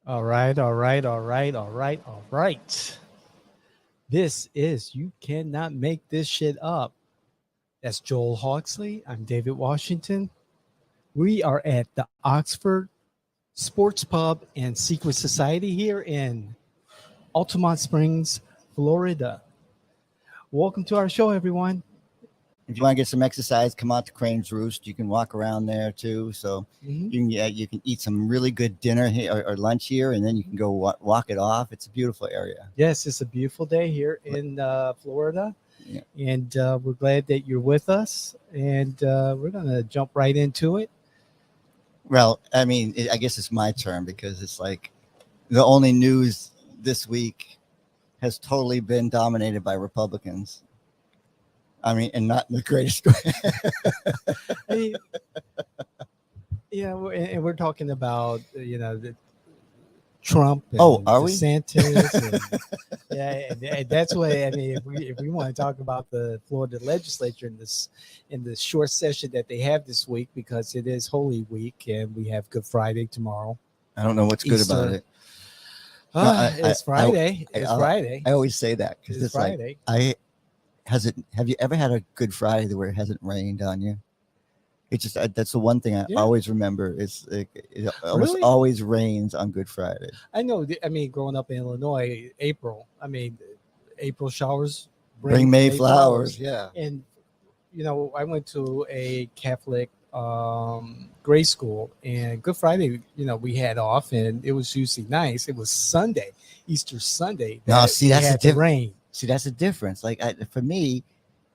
All right, all right, all right, all right, all right. This is You Cannot Make This Shit Up. That's Joel Hawksley. I'm David Washington. We are at the Oxford Sports Pub and Secret Society here in Altamont Springs, Florida. Welcome to our show, everyone. If you want to get some exercise, come out to Crane's Roost. You can walk around there too. So Mhm. you can eat some really good dinner here or lunch here, and then you can go walk it off. It's a beautiful area. Yes, it's a beautiful day here in Florida, Yeah. and we're glad that you're with us. And we're going to jump right into it. Well, I mean, I guess it's my turn because it's like the only news this week has totally been dominated by Republicans. I mean, and not in the greatest way. I mean, yeah, and we're talking about the Trump and Oh, are we? DeSantis, and, yeah, and that's what I mean. If we want to talk about the Florida legislature in this short session that they have this week, because it is Holy Week and we have Good Friday tomorrow. I don't know what's good about Easter. it. No, It's Friday. It's Friday. I always say that because It's it's like Friday. have you ever had a Good Friday where it hasn't rained on you? It's just that's the one thing I Yeah. always remember is it almost Really? always rains on Good Friday. I know. I mean, growing up in Illinois, April showers Bring May flowers, yeah. And I went to a Catholic grade school, and Good Friday, we had off, and it was usually nice. It was Sunday, Easter Sunday. No, see, we that's the had the diff- rain. See, that's the difference. Like for me,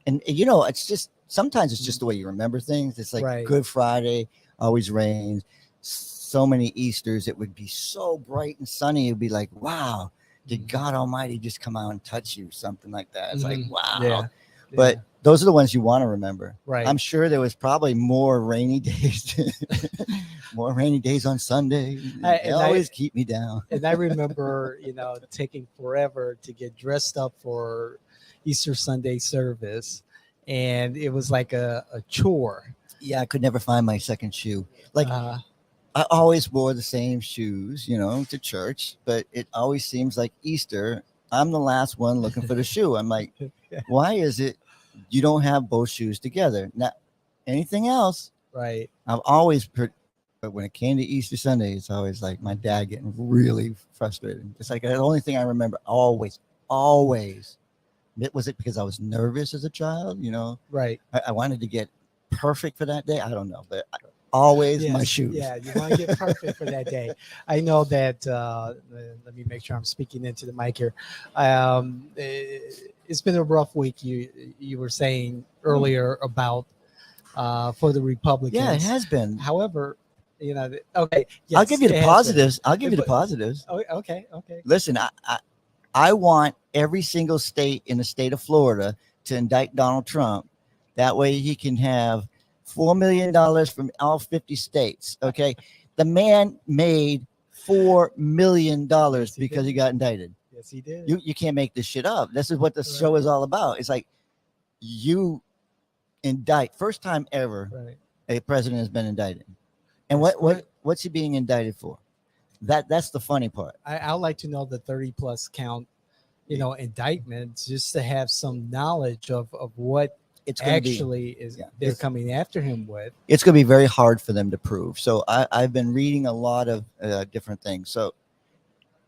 and it's just sometimes it's just the way you remember things. It's like Right. Good Friday always rains. So many Easters, it would be so bright and sunny. It'd be like, wow, did God Almighty just come out and touch you? Something like that. It's like, Mhm. wow. Yeah. But those are the ones you want to remember. Right. I'm sure there was probably more rainy days, more rainy days on Sunday. They always keep me down. And I remember, taking forever to get dressed up for Easter Sunday service, and it was like a chore. Yeah, I could never find my second shoe. Like Uh, I always wore the same shoes, to church, but it always seems like Easter, I'm the last one looking for the shoe. I'm like, why is it you don't have both shoes together? Now, anything else, right. I've always but when it came to Easter Sunday, it's always like my dad getting really frustrated. It's like the only thing I remember always. Was it because I was nervous as a child? Right. I wanted to get perfect for that day. I don't know, but always my Yes, shoes. yeah, you want to get perfect for that day. I know that. Let me make sure I'm speaking into the mic here. It's been a rough week. You were saying earlier about for the Republicans. Yeah, it has been. However, okay. Yes, I'll give you the it has been. positives. I'll give you the But- positives. Oh, okay. Listen, I want every single state in the state of Florida to indict Donald Trump. That way he can have $4 million from all 50 states. Okay. The man made $4 million because he got indicted. Yes, he did. You can't make this shit up. This is what the show is all about. It's like you indict, first time ever Right. a president has been indicted. And That's what's he being indicted for? That's the funny part. I'd like to know the 30 plus count, indictments, just to have some knowledge of what It's going to be actually they're it's- coming after him with. it's going to be very hard for them to prove. So I've been reading a lot of different things. So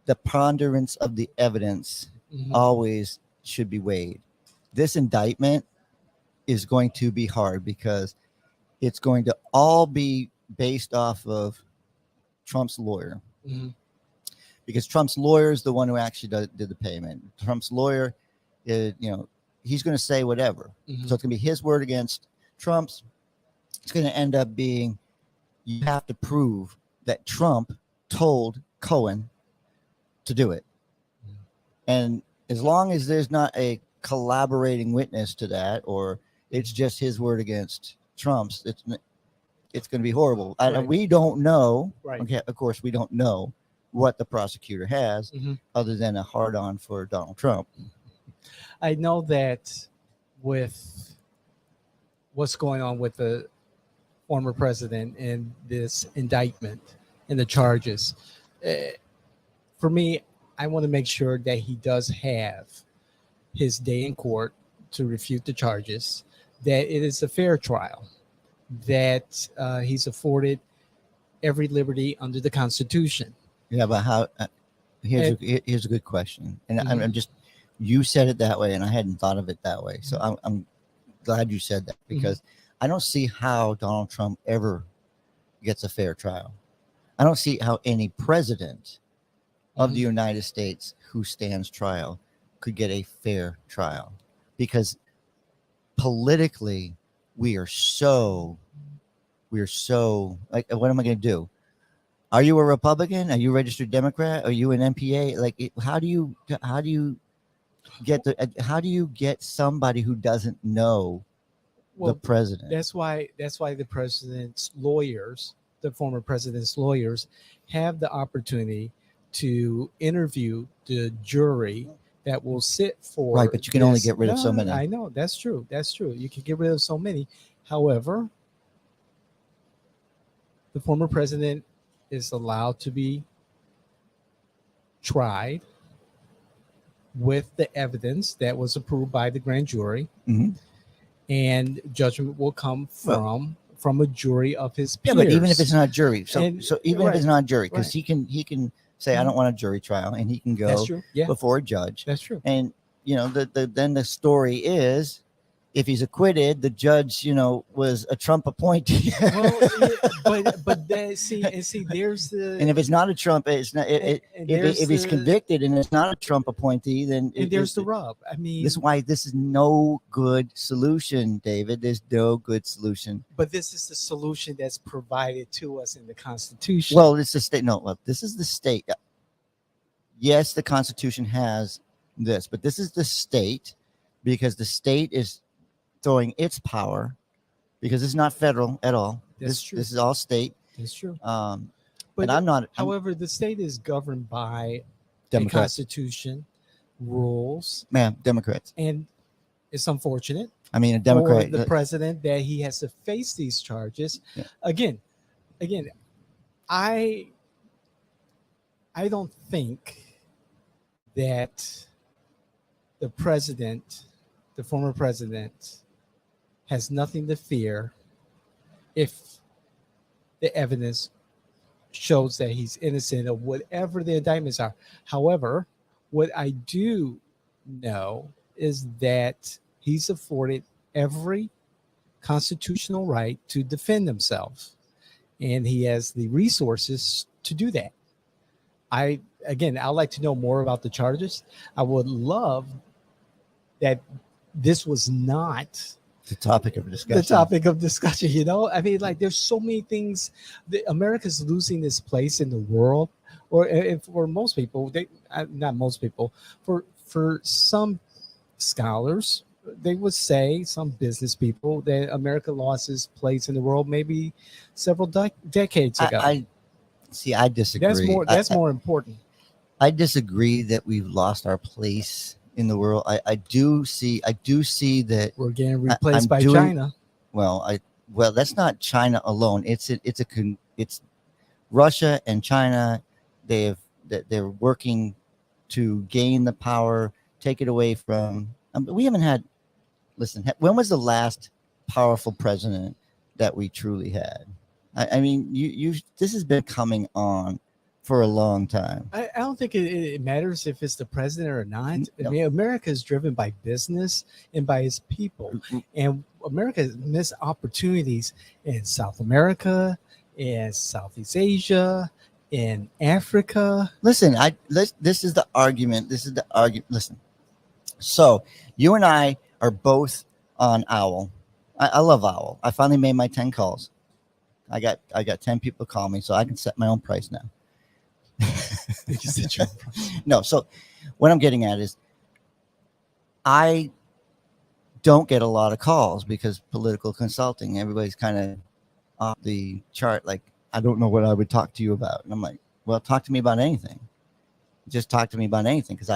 the ponderance of the evidence Mhm. always should be weighed. This indictment is going to be hard because it's going to all be based off of Trump's lawyer. Mhm. Because Trump's lawyer is the one who actually did the payment. Trump's lawyer, he's going to say whatever. Mhm. So it's going to be his word against Trump's. It's going to end up being you have to prove that Trump told Cohen to do it. And as long as there's not a collaborating witness to that, or it's just his word against Trump's, it's going to be horrible. Right. And we don't know. Right. Okay, of course, we don't know what the prosecutor has Mhm. other than a hard-on for Donald Trump. I know that with what's going on with the former president and this indictment and the charges, for me, I want to make sure that he does have his day in court to refute the charges, that it is a fair trial, that he's afforded every liberty under the Constitution. Yeah, but how? And- Here's a good question, and Mhm. I'm just you said it that way, and I hadn't thought of it that way. So I'm glad you said that because I don't see how Donald Trump ever gets a fair trial. I don't see how any president of the United States who stands trial could get a fair trial because politically we are so like, what am I going to do? Are you a Republican? Are you a registered Democrat? Are you an MPA? Like, how do you get somebody who doesn't know the president? That's why the president's lawyers, the former president's lawyers, have the opportunity to interview the jury that will sit for. Right, but you can only get rid of so many. I know that's true. That's true. You can get rid of so many. However, the former president is allowed to be tried with the evidence that was approved by the grand jury, and judgment will come from a jury of his peers. Yeah, but even if it's not jury, so even right, if it's not jury, because right. he can say I don't want a jury trial, and he can That's go true. Yeah, before a judge. that's true. And then the story is, if he's acquitted, the judge was a Trump appointee. Well, but see, there's the And if it's not a Trump, it's not. and If he's convicted and it's not a Trump appointee, then there's the rub. I mean, this is why this is no good solution, David. There's no good solution. but this is the solution that's provided to us in the Constitution. Well, it's the state. No, look, this is the state. Yes, the Constitution has this, but this is the state because the state is throwing its power because it's not federal at all. That's true. This is all state. That's true. But I'm not. However, the state is governed by a Democrats, Constitution, rules, ma'am, Democrats. and it's unfortunate I mean, a for Democrat. the president that he has to face these charges. Yeah. Again, I don't think that the president, the former president, has nothing to fear if the evidence shows that he's innocent of whatever the indictments are. However, what I do know is that he's afforded every constitutional right to defend himself, and he has the resources to do that. I'd like to know more about the charges. I would love that this was not the topic of discussion. the topic of discussion. I mean, like, there's so many things that America's losing its place in the world, or for most people, not most people, for some scholars, they would say, some business people, that America lost its place in the world maybe several decades ago. I disagree. That's more important. I disagree that we've lost our place in the world. I do see that We're getting replaced I'm by doing- China. well that's not China alone. It's Russia and China. They're working to gain the power, take it away from. We haven't had. Listen, when was the last powerful president that we truly had? I mean, this has been coming on for a long time. I don't think it matters if it's the president or not. No. I mean, America is driven by business and by its people. And America has missed opportunities in South America, in Southeast Asia, in Africa. Listen, this is the argument. Listen. So you and I are both on Owl. I love Owl. I finally made my 10 calls. I got 10 people call me, so I can set my own price now. No, so what I'm getting at is I don't get a lot of calls because political consulting, everybody's kind of off the chart. Like, I don't know what I would talk to you about. And I'm like, well, talk to me about anything. Just talk to me about anything because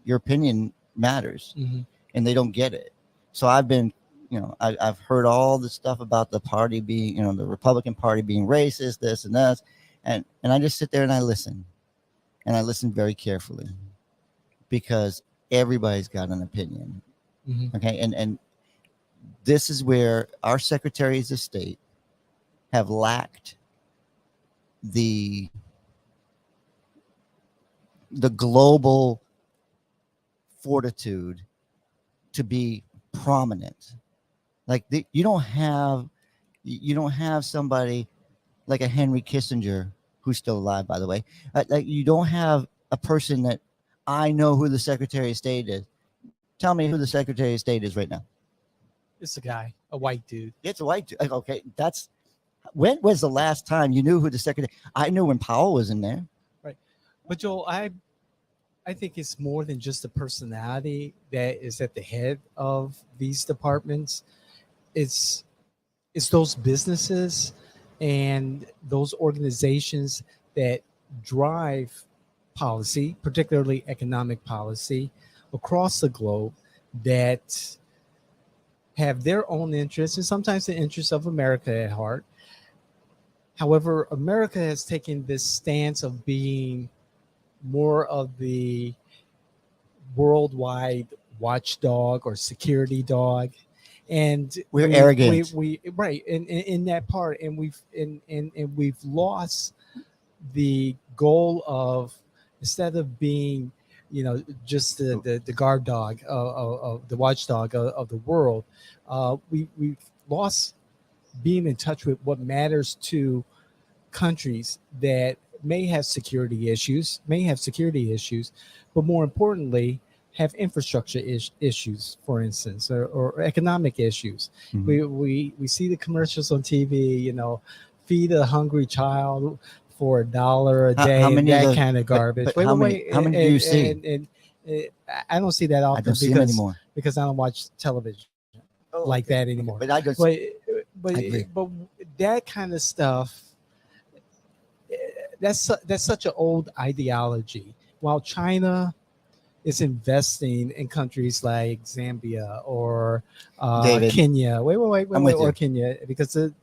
your opinion matters. Mm-hmm. And they don't get it. So I've been, I've heard all the stuff about the party being, the Republican Party being racist, this and that. And I just sit there and I listen. and I listened very carefully because everybody's got an opinion. Mhm. Okay. And this is where our secretaries of state have lacked the global fortitude to be prominent. Like you don't have somebody like a Henry Kissinger, who's still alive, by the way. Like you don't have a person that I know who the Secretary of State is. Tell me who the Secretary of State is right now. It's a guy, a white dude. It's a white dude. Okay, that's when was the last time you knew who the Secretary? I knew when Powell was in there. Right. But Joel, I think it's more than just the personality that is at the head of these departments. It's those businesses and those organizations that drive policy, particularly economic policy, across the globe that have their own interests and sometimes the interests of America at heart. However, America has taken this stance of being more of the worldwide watchdog or security dog, and We're arrogant. We right in that part, and we've lost the goal of, instead of being, just the guard dog of the watchdog of the world, we've lost being in touch with what matters to countries that may have security issues, but more importantly, have infrastructure issues, for instance, or economic issues. Mhm. We see the commercials on TV, feed a hungry child for $1 a day, How many of that those- kind of garbage. but how many do you see? And I don't see that I often don't see them anymore. because I don't watch television like okay. that anymore. But I don't. But I agree. but that kind of stuff, that's such an old ideology. While China is investing in countries like Zambia or David, Kenya, I'm with or you. Kenya, because the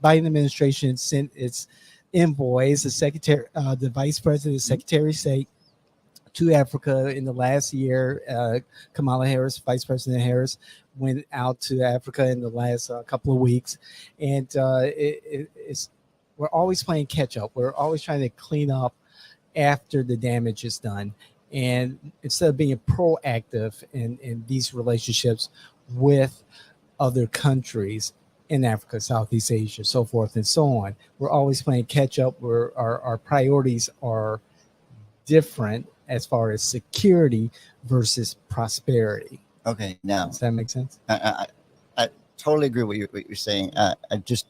Biden administration sent its envoys, the vice president, secretary of state, to Africa in the last year. Kamala Harris, Vice President Harris, went out to Africa in the last couple of weeks, and it's we're always playing catch up. We're always trying to clean up after the damage is done, and instead of being proactive in these relationships with other countries in Africa, Southeast Asia, so forth and so on, we're always playing catch up. Where our priorities are different as far as security versus prosperity. Okay, now Does that make sense? I totally agree with what you're saying. I just,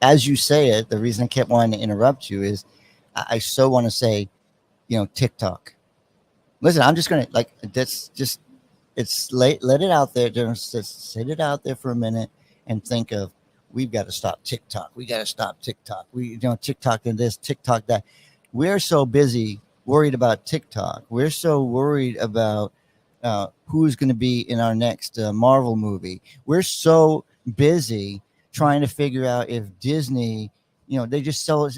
as you say it, the reason I kept wanting to interrupt you is I so want to say, TikTok. Listen, I'm just gonna it's late. Let it out there. Just sit it out there for a minute and think of, we've got to stop TikTok. We got to stop TikTok. TikTok and this, TikTok that. We're so busy worried about TikTok. We're so worried about who's going to be in our next Marvel movie. We're so busy trying to figure out if Disney, they just sell,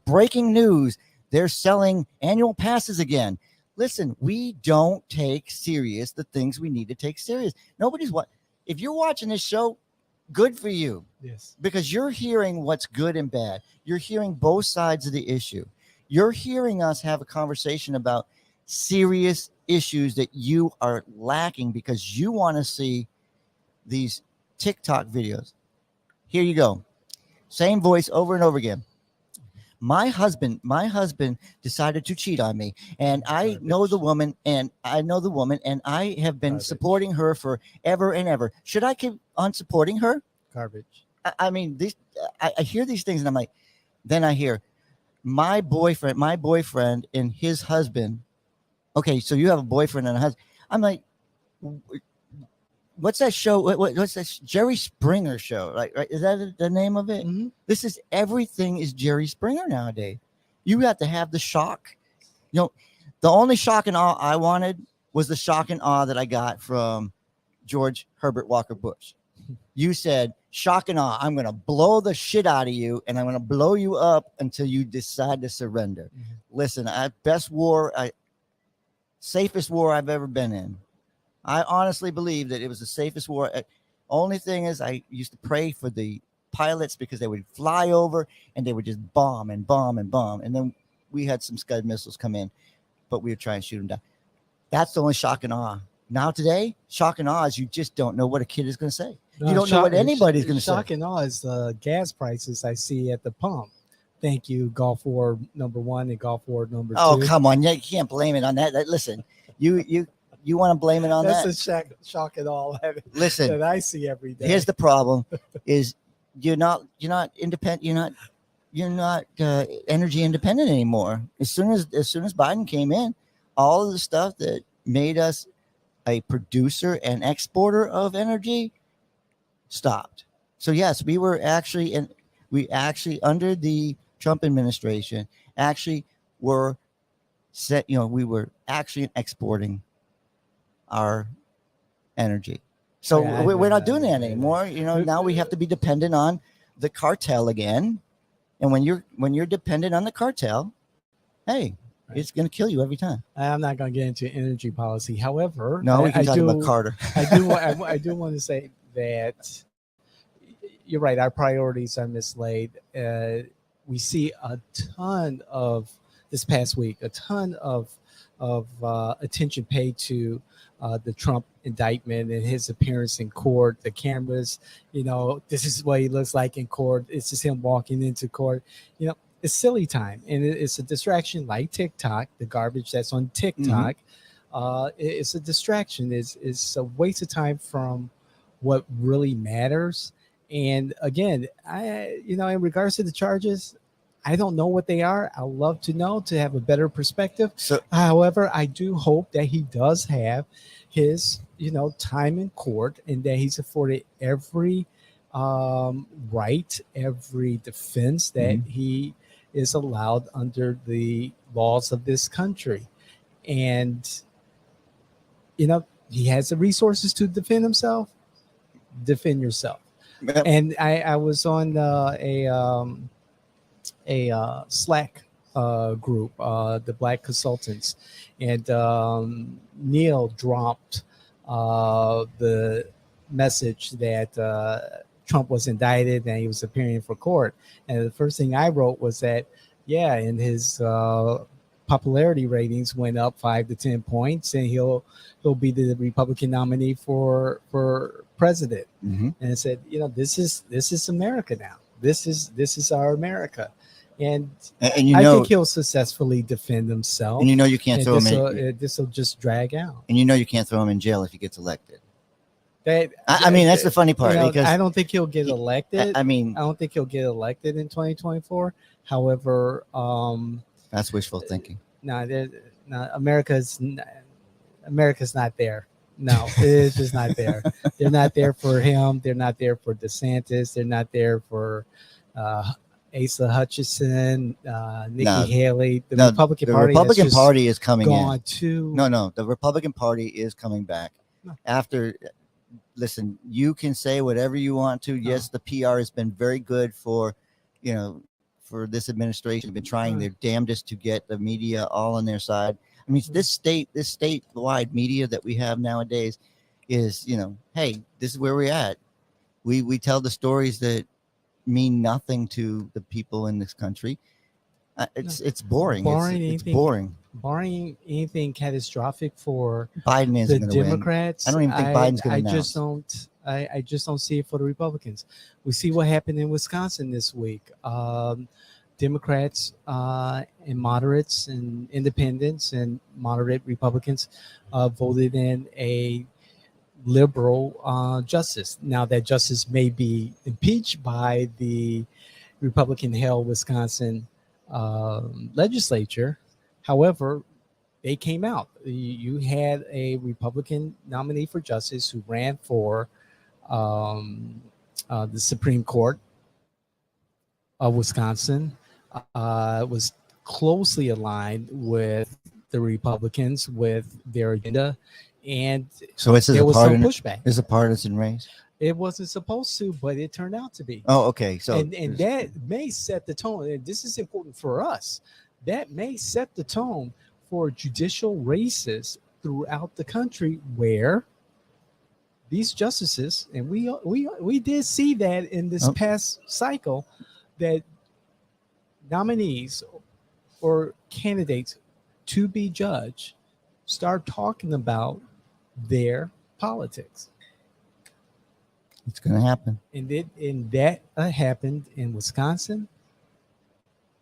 breaking news, they're selling annual passes again. Listen, we don't take serious the things we need to take serious. If you're watching this show, good for you. Yes. Because you're hearing what's good and bad. You're hearing both sides of the issue. You're hearing us have a conversation about serious issues that you are lacking because you want to see these TikTok videos. Here you go. Same voice over and over again. My husband decided to cheat on me, and I know the woman, and I have been supporting her for ever and ever. Should I keep on supporting her? Garbage. I mean, I hear these things, and I'm like, then I hear my boyfriend and his husband. Okay, so you have a boyfriend and a husband. I'm like, what's that show? What's that? Jerry Springer show, right? Is that the name of it? Mm-hmm. Everything is Jerry Springer nowadays. You have to have the shock. The only shock and awe I wanted was the shock and awe that I got from George Herbert Walker Bush. You said, shock and awe, I'm going to blow the shit out of you and I'm going to blow you up until you decide to surrender. Listen, safest war I've ever been in. I honestly believe that it was the safest war. Only thing is, I used to pray for the pilots because they would fly over and they would just bomb and bomb and bomb. And then we had some Scud missiles come in, but we would try and shoot them down. That's the only shock and awe. Now today, shock and awe is you just don't know what a kid is going to say. You don't know what anybody's going to say. Shock and awe is the gas prices I see at the pump. Thank you, Gulf War #1 and Gulf War #2. Oh, come on. You can't blame it on that. Listen, you want to blame it on that? That's a shock and awe Listen, that I see every day. Here's the problem: is you're not independent. You're not energy independent anymore. As soon as Biden came in, all of the stuff that made us a producer and exporter of energy stopped. So yes, we actually under the Trump administration were we were actually exporting our energy. So we're not doing that anymore. Now we have to be dependent on the cartel again. And when you're dependent on the cartel, hey, it's going to kill you every time. I'm not going to get into energy policy. However, no, we can talk about Carter. I do want to say that you're right. Our priorities are mislaid. We see a ton of this past week, a ton of attention paid to the Trump indictment and his appearance in court. The cameras, this is what he looks like in court. It's just him walking into court. It's silly time, and it's a distraction like TikTok, the garbage that's on TikTok. It's a distraction. It's a waste of time from what really matters. And again, in regards to the charges, I don't know what they are. I'd love to know to have a better perspective. However, I do hope that he does have his, time in court and that he's afforded every right, every defense that he is allowed under the laws of this country. And, he has the resources to defend himself. Defend yourself. And I was on a Slack group, the Black Consultants, and Neil dropped the message that Trump was indicted and he was appearing for court. And the first thing I wrote was that, and his popularity ratings went up 5 to 10 points, and he'll be the Republican nominee for president. And I said, this is America now. This is our America. And I think he'll successfully defend himself. And you can't throw him in. This will just drag out. And you can't throw him in jail if he gets elected. That's the funny part. Because I don't think he'll get elected. I don't think he'll get elected in 2024. However, that's wishful thinking. America's not there. No, it's just not there. They're not there for him. They're not there for DeSantis. They're not there for Asa Hutchinson, Nikki Haley. The Republican Party is coming in. No, the Republican Party is coming back. After, listen, you can say whatever you want to. Yes, the PR has been very good for this administration. They've been trying their damnedest to get the media all on their side. This statewide media that we have nowadays is, hey, this is where we're at. We tell the stories that mean nothing to the people in this country. It's boring. It's boring. Barring anything catastrophic for Biden isn't the going to Democrats, win. I don't even think Biden's going to announce. I just don't see it for the Republicans. We see what happened in Wisconsin this week. Democrats and moderates and independents and moderate Republicans voted in a liberal justice. Now that justice may be impeached by the Republican-held Wisconsin legislature. However, they came out. You had a Republican nominee for justice who ran for the Supreme Court of Wisconsin. Was closely aligned with the Republicans, with their agenda, and So it's there was some pushback. It's a partisan race. It wasn't supposed to, but it turned out to be. Oh, okay. So and that may set the tone. And this is important for us. That may set the tone for judicial races throughout the country where these justices, and we did see that in this past cycle, that nominees or candidates to be judged start talking about their politics. It's going to happen. And that happened in Wisconsin.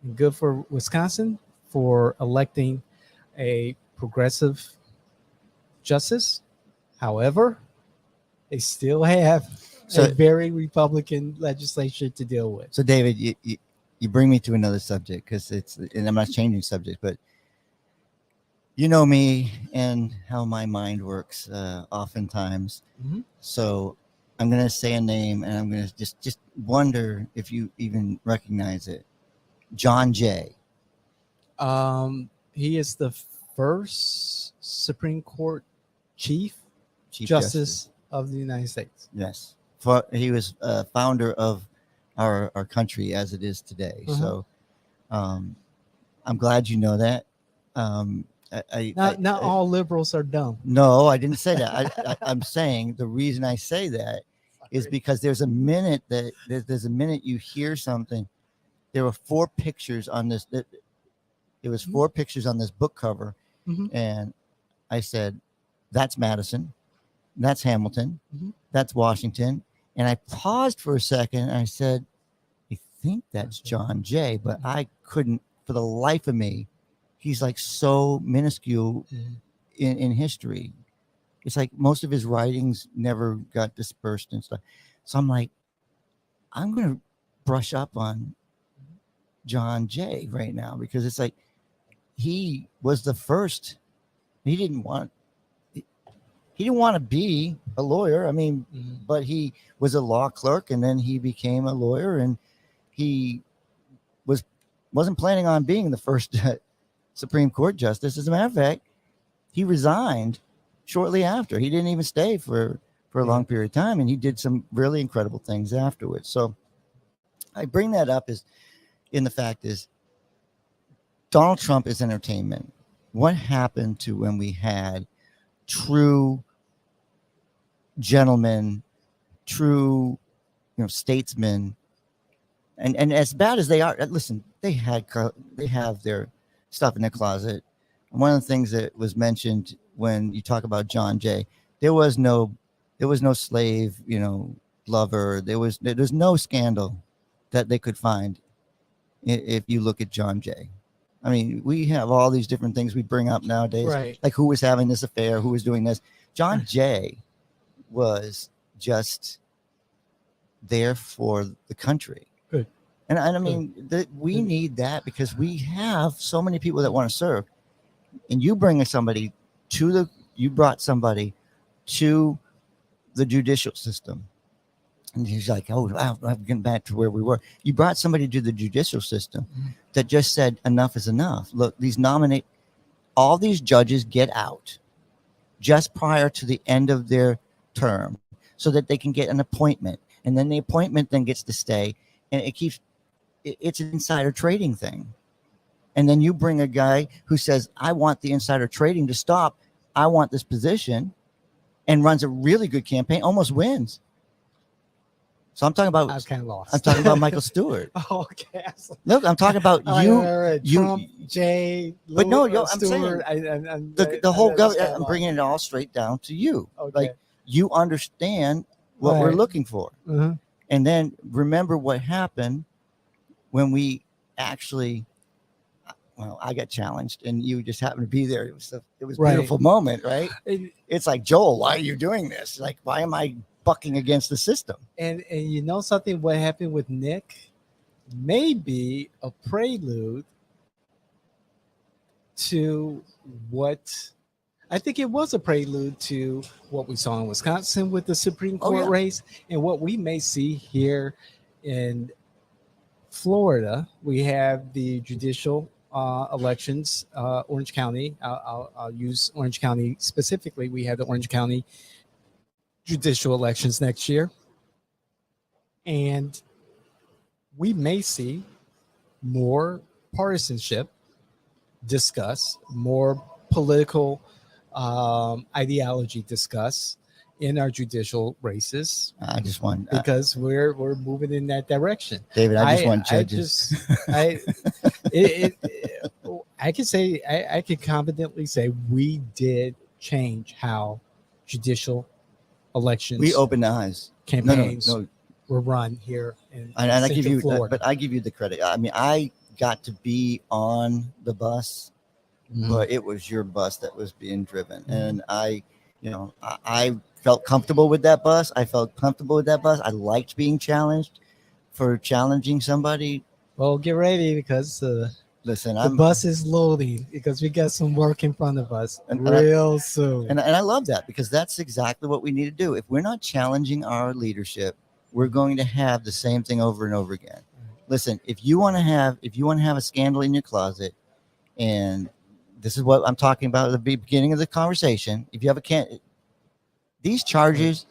And good for Wisconsin for electing a progressive justice. However, they still have a very Republican legislature to deal with. So, David, you bring me to another subject because and I'm not changing subject, but you know me and how my mind works oftentimes. Mm-hmm. So I'm going to say a name and I'm going to just wonder if you even recognize it. John Jay. He is the first Supreme Court Chief Justice of the United States. Yes. He was founder of our country as it is today. Uh-huh. So I'm glad you know that. Not all liberals are dumb. No, I didn't say that. I'm saying the reason I say that is because there's a minute you hear something. There were 4 pictures on this. It was 4 pictures on this book cover, and I said, "That's Madison, that's Hamilton, that's Washington." And I paused for a second, and I said, "I think that's John Jay," but I couldn't, for the life of me. He's like so minuscule in history. It's like most of his writings never got dispersed and stuff. So I'm like, I'm going to brush up on John Jay right now because it's like he was the first. He didn't want to be a lawyer. I mean, but he was a law clerk and then he became a lawyer and he wasn't planning on being the first Supreme Court justice. As a matter of fact, he resigned shortly after. He didn't even stay for a long period of time, and he did some really incredible things afterwards. So I bring that up in the fact is Donald Trump is entertainment. What happened to when we had true gentlemen, true statesmen, and as bad as they are, listen, they have their stuff in their closet. And one of the things that was mentioned when you talk about John Jay, there was no slave, lover. There's no scandal that they could find if you look at John Jay. I mean, we have all these different things we bring up nowadays, right? Like who was having this affair, who was doing this. John Jay was just there for the country. Good. And I mean, we need that because we have so many people that want to serve. And you brought somebody to the judicial system. And he's like, oh, wow, I'm getting back to where we were. You brought somebody to the judicial system that just said enough is enough. Look, all these judges get out just prior to the end of their term so that they can get an appointment. And then the appointment then gets to stay. And it's an insider trading thing. And then you bring a guy who says, I want the insider trading to stop. I want this position, and runs a really good campaign, almost wins. So I'm talking about. I was kind of lost. I'm talking about Michael Stewart. Okay. Look, I'm talking about Trump, Jay, but no, I'm Stewart, saying the whole government. I'm bringing it all straight down to you. Okay. Like you understand what we're looking for, and then remember what happened when we actually. Well, I got challenged, and you just happened to be there. It was a beautiful moment, right? It's like, Joel, why are you doing this? Like, why am I bucking against the system? And you know something? What happened with Nick may be a prelude to what I think it was a prelude to what we saw in Wisconsin with the Supreme Court race, and what we may see here in Florida. We have the judicial elections, Orange County. I'll use Orange County specifically. We have the Orange County judicial elections next year. And we may see more partisanship discuss, more political ideology discuss in our judicial races I just want because we're moving in that direction. David. I just want judges. I can say I can confidently say we did change how judicial elections We opened the eyes. campaigns No. were run here in And I give Central you, Florida. but I give you the credit. I mean, I got to be on the bus, Mhm. but it was your bus that was being driven, Mhm. and I felt comfortable with that bus. I liked being challenged for challenging somebody. Well, get ready because Listen, the bus is loading because we got some work in front of us And real soon. and I love that because that's exactly what we need to do. If we're not challenging our leadership, we're going to have the same thing over and over again. Listen, if you want to have a scandal in your closet, and this is what I'm talking about at the beginning of the conversation, if you have these charges,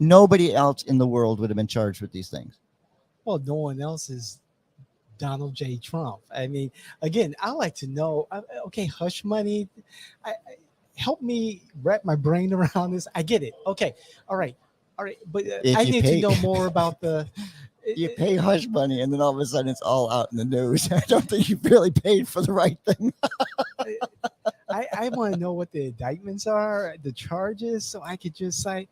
nobody else in the world would have been charged with these things. Well, no one else is Donald J. Trump. I mean, again, I like to know. Okay, hush money. Help me wrap my brain around this. I get it. Okay, all right, but If I you need pay- to know more about the. You pay hush money, and then all of a sudden it's all out in the news. I don't think you really paid for the right thing. I want to know what the indictments are, the charges, so I could just say,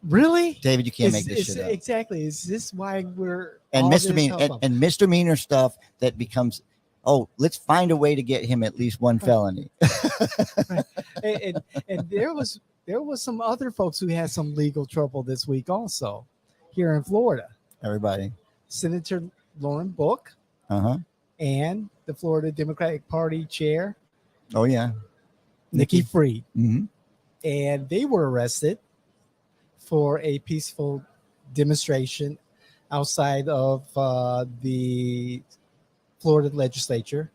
really? David, you can't make this shit up. Exactly. Is this why we're And all this misdemeanor hubbub? and misdemeanor stuff that becomes, oh, let's find a way to get him at least one felony. and there was some other folks who had some legal trouble this week also here in Florida. Everybody. Senator Lauren Book Uh-huh. and the Florida Democratic Party chair Oh yeah. Nikki Fried. Mm-hmm. And they were arrested for a peaceful demonstration outside of the Florida legislature.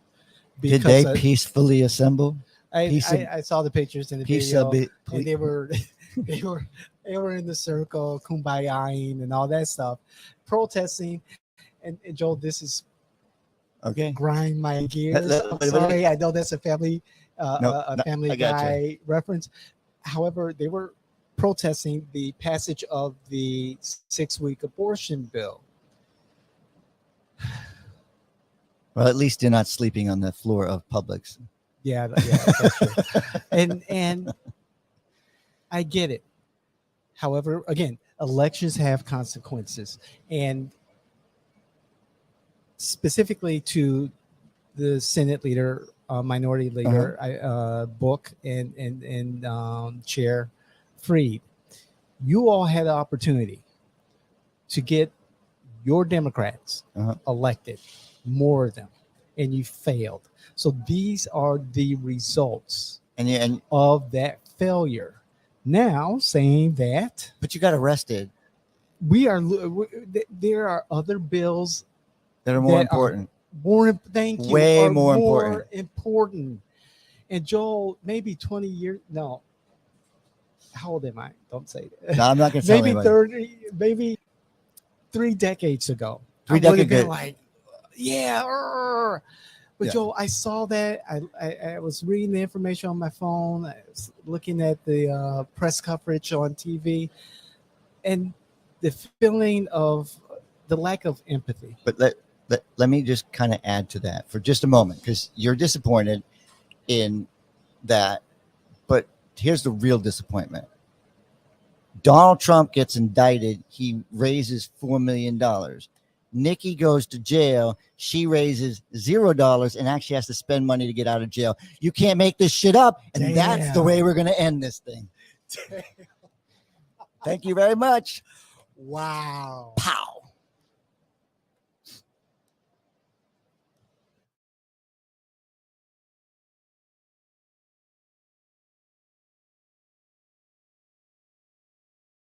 Did they peacefully assemble? I saw the pictures in the video, and they were they were in the circle, kumbayaing and all that stuff, protesting. And Joel, this is okay. grind my gears. I'm sorry, I know that's a Family Family Guy reference. However, they were protesting the passage of the 6-week abortion bill. Well, at least you're not sleeping on the floor of Publix. Yeah, that's true. and I get it. However, again, elections have consequences, and specifically to the Senate leader, minority leader, Book and Chair Fried, you all had an opportunity to get your Democrats elected, more of them, and you failed. So these are the results of that failure. Now saying that, but you got arrested. There are other bills that are more important. Way more important. And Joel, maybe 20 years. No. How old am I? Don't say that. No, I'm not going to tell maybe anybody. 30, maybe 3 decades ago. 3 I would have decades been ago. like, yeah. But Joel, I saw that. I was reading the information on my phone. I was looking at the press coverage on TV, and the feeling of the lack of empathy. But let me just kind of add to that for just a moment, because you're disappointed in that. But here's the real disappointment. Donald Trump gets indicted. He raises $4 million. Nikki goes to jail. She raises $0 and actually has to spend money to get out of jail. You can't make this shit up. And that's the way we're going to end this thing. Thank you very much. Wow. Pow.